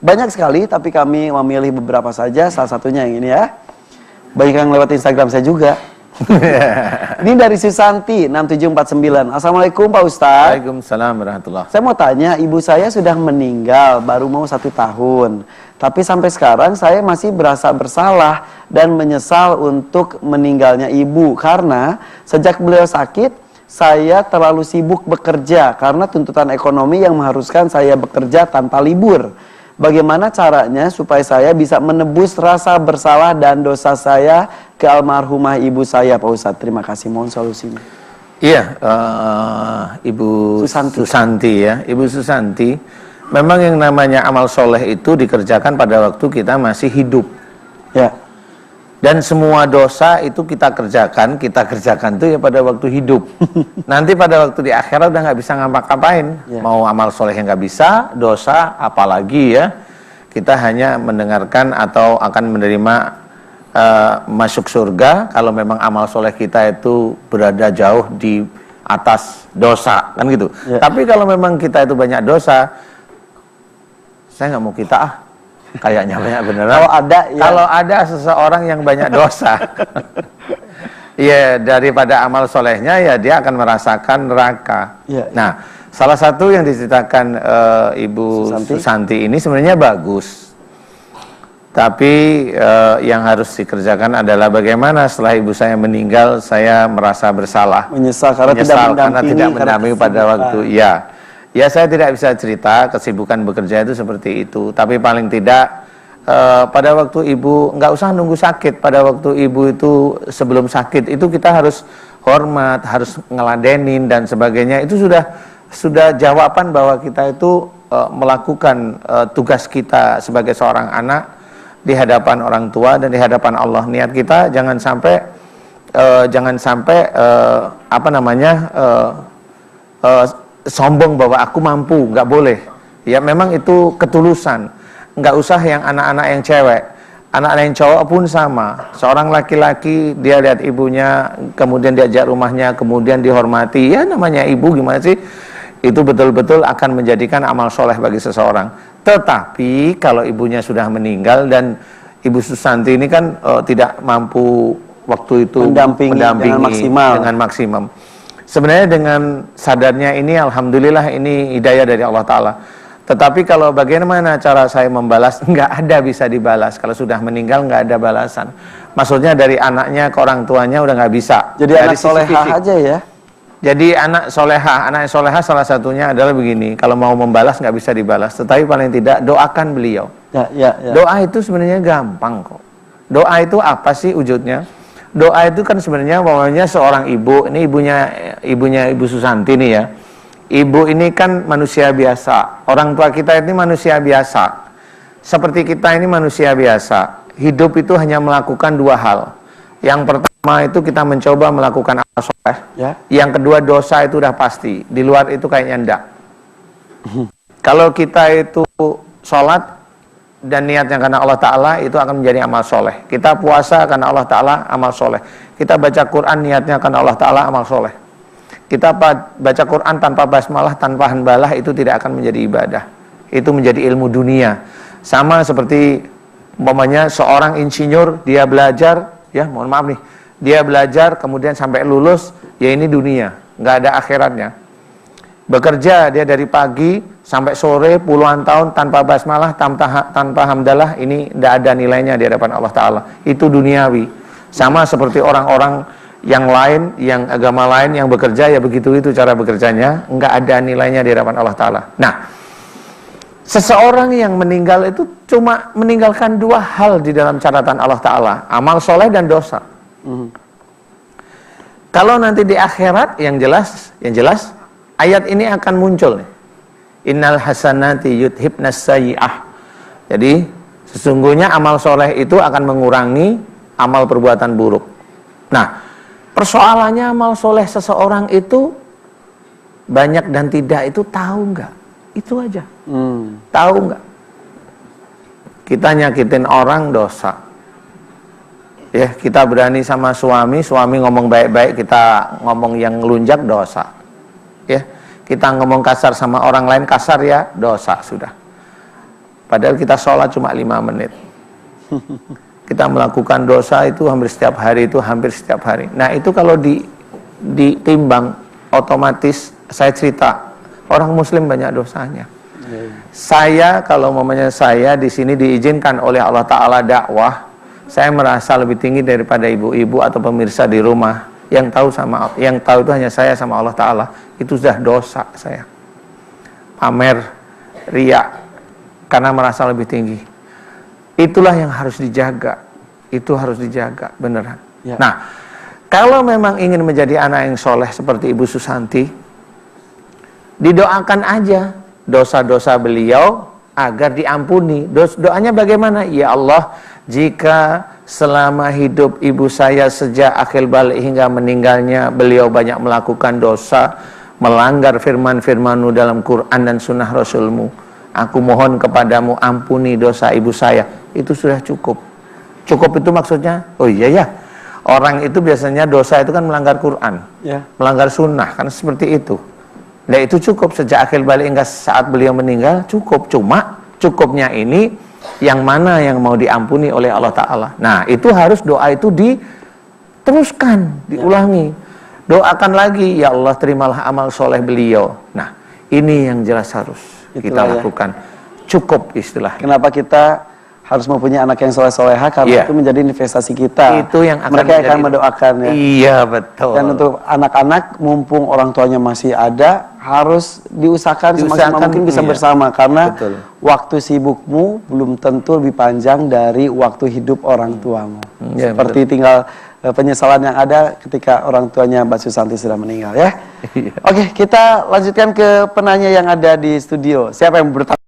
Banyak sekali, tapi kami memilih beberapa saja. Salah satunya yang ini ya. Banyak yang lewat Instagram saya juga. Ini dari Susanti 6749. Assalamualaikum Pak Ustadz. Waalaikumsalam warahmatullahi. Saya mau tanya, ibu saya sudah meninggal baru mau 1 tahun. Tapi sampai sekarang saya masih berasa bersalah dan menyesal untuk meninggalnya ibu. Karena sejak beliau sakit, saya terlalu sibuk bekerja karena tuntutan ekonomi yang mengharuskan saya bekerja tanpa libur. Bagaimana caranya supaya saya bisa menebus rasa bersalah dan dosa saya ke almarhumah ibu saya, Pak Ustadz? Terima kasih, mohon solusinya. Iya, Ibu Susanti ya. Ibu Susanti, memang yang namanya amal soleh itu dikerjakan pada waktu kita masih hidup. Ya. Dan semua dosa itu kita kerjakan tuh ya pada waktu hidup. Nanti pada waktu di akhirat udah nggak bisa ngapa-ngapain. Ya. Mau amal soleh yang nggak bisa, dosa apalagi ya. Kita hanya mendengarkan atau akan menerima masuk surga kalau memang amal soleh kita itu berada jauh di atas dosa, kan gitu. Ya. Tapi kalau memang kita itu banyak dosa, saya nggak mau kita kayaknya banyak beneran. Kalau ada seseorang yang banyak dosa, ya daripada amal solehnya ya dia akan merasakan neraka. Ya. Nah, salah satu yang diceritakan Ibu Susanti ini sebenarnya bagus. Tapi yang harus dikerjakan adalah bagaimana setelah ibu saya meninggal saya merasa bersalah. Menyesal karena tidak mendampingi pada waktu. Ya saya tidak bisa cerita kesibukan bekerja itu seperti itu. Tapi paling tidak pada waktu ibu, nggak usah nunggu sakit. Pada waktu ibu itu sebelum sakit itu kita harus hormat, harus ngeladenin dan sebagainya. Itu sudah jawaban bahwa kita itu melakukan tugas kita sebagai seorang anak di hadapan orang tua dan di hadapan Allah. Niat kita jangan sampai sombong bahwa aku mampu, nggak boleh. Ya memang itu ketulusan. Nggak usah yang anak-anak yang cewek, anak-anak yang cowok pun sama. Seorang laki-laki dia lihat ibunya, kemudian diajak rumahnya, kemudian dihormati. Ya namanya ibu gimana sih? Itu betul-betul akan menjadikan amal soleh bagi seseorang. Tetapi kalau ibunya sudah meninggal dan Ibu Susanti ini kan tidak mampu waktu itu mendampingi dengan maksimum. Sebenarnya dengan sadarnya ini alhamdulillah ini hidayah dari Allah Ta'ala. Tetapi kalau bagaimana cara saya membalas, nggak ada bisa dibalas. Kalau sudah meninggal nggak ada balasan. Maksudnya dari anaknya ke orang tuanya udah nggak bisa. Jadi anak solehah aja ya? Jadi anak solehah salah satunya adalah begini, kalau mau membalas nggak bisa dibalas, tetapi paling tidak doakan beliau. Ya. Doa itu sebenarnya gampang kok. Doa itu apa sih wujudnya? Doa itu kan sebenarnya pokoknya seorang ibu, ini ibunya Ibu Susanti nih ya. Ibu ini kan manusia biasa, orang tua kita ini manusia biasa. Seperti kita ini manusia biasa. Hidup itu hanya melakukan 2 hal. Yang pertama itu kita mencoba melakukan amal soleh. Ya. Yang kedua dosa itu udah pasti. Di luar itu kayaknya enggak. Kalau kita itu sholat dan niatnya karena Allah Ta'ala itu akan menjadi amal soleh. Kita puasa karena Allah Ta'ala amal soleh. Kita baca Quran niatnya karena Allah Ta'ala amal soleh. Kita baca Quran tanpa basmalah, tanpa hanbalah itu tidak akan menjadi ibadah. Itu menjadi ilmu dunia. Sama seperti umpamanya seorang insinyur dia belajar. Ya, mohon maaf nih. Dia belajar kemudian sampai lulus, ya ini dunia, nggak ada akhiratnya. Bekerja dia dari pagi sampai sore puluhan tahun tanpa basmalah, tanpa hamdalah, ini nggak ada nilainya di hadapan Allah Ta'ala. Itu duniawi. Sama seperti orang-orang yang lain, yang agama lain yang bekerja ya begitu itu cara bekerjanya, nggak ada nilainya di hadapan Allah Ta'ala. Nah, seseorang yang meninggal itu cuma meninggalkan 2 hal di dalam catatan Allah Ta'ala, amal soleh dan dosa. Kalau nanti di akhirat yang jelas ayat ini akan muncul nih. Innal hasanati yudhibnas sayyi'ah. Jadi sesungguhnya amal soleh itu akan mengurangi amal perbuatan buruk. Nah, persoalannya amal soleh seseorang itu banyak dan tidak itu tahu nggak? Itu aja. Tahu nggak? Kita nyakitin orang dosa. Ya, kita berani sama suami ngomong baik-baik, kita ngomong yang ngelunjak dosa. Ya, kita ngomong kasar sama orang lain kasar ya dosa sudah. Padahal kita sholat cuma 5 menit. Kita melakukan dosa itu hampir setiap hari, Nah itu kalau ditimbang, otomatis saya cerita, orang muslim banyak dosanya. Saya, kalau mamanya saya di sini diizinkan oleh Allah Ta'ala dakwah, saya merasa lebih tinggi daripada ibu-ibu atau pemirsa di rumah. Yang tahu itu hanya saya sama Allah Ta'ala. Itu sudah dosa saya. Pamer, riya, karena merasa lebih tinggi. Itulah yang harus dijaga. Itu harus dijaga, beneran. Ya. Nah, kalau memang ingin menjadi anak yang soleh seperti Ibu Susanti, didoakan aja dosa-dosa beliau agar diampuni. Doanya bagaimana? Ya Allah, jika selama hidup ibu saya sejak akhir balik hingga meninggalnya beliau banyak melakukan dosa, melanggar firman-firman-Mu dalam Quran dan sunnah Rasul-Mu, aku mohon kepadamu ampuni dosa ibu saya. Itu sudah cukup. Cukup itu maksudnya, oh iya ya, orang itu biasanya dosa itu kan melanggar Quran, ya, melanggar sunnah, kan seperti itu. Nah itu cukup sejak akhir balik hingga saat beliau meninggal, cukup. Cuma cukupnya ini yang mana yang mau diampuni oleh Allah Ta'ala. Nah itu harus doa itu diteruskan, diulangi. Doakan lagi, ya Allah terimalah amal soleh beliau. Nah ini yang jelas harus kita lakukan. Cukup istilahnya. Kenapa kita harus mempunyai anak yang soleh-soleha? Karena itu menjadi investasi kita. Itu yang mereka akan mendoakan ya. Iya betul. Dan untuk anak-anak, mumpung orang tuanya masih ada, harus diusahakan semaksimal mungkin bisa bersama. Karena waktu sibukmu belum tentu lebih panjang dari waktu hidup orang tuamu. Seperti tinggal penyesalan yang ada ketika orang tuanya Mbak Susanti sudah meninggal ya. Oke, kita lanjutkan ke penanya yang ada di studio. Siapa yang bertanya?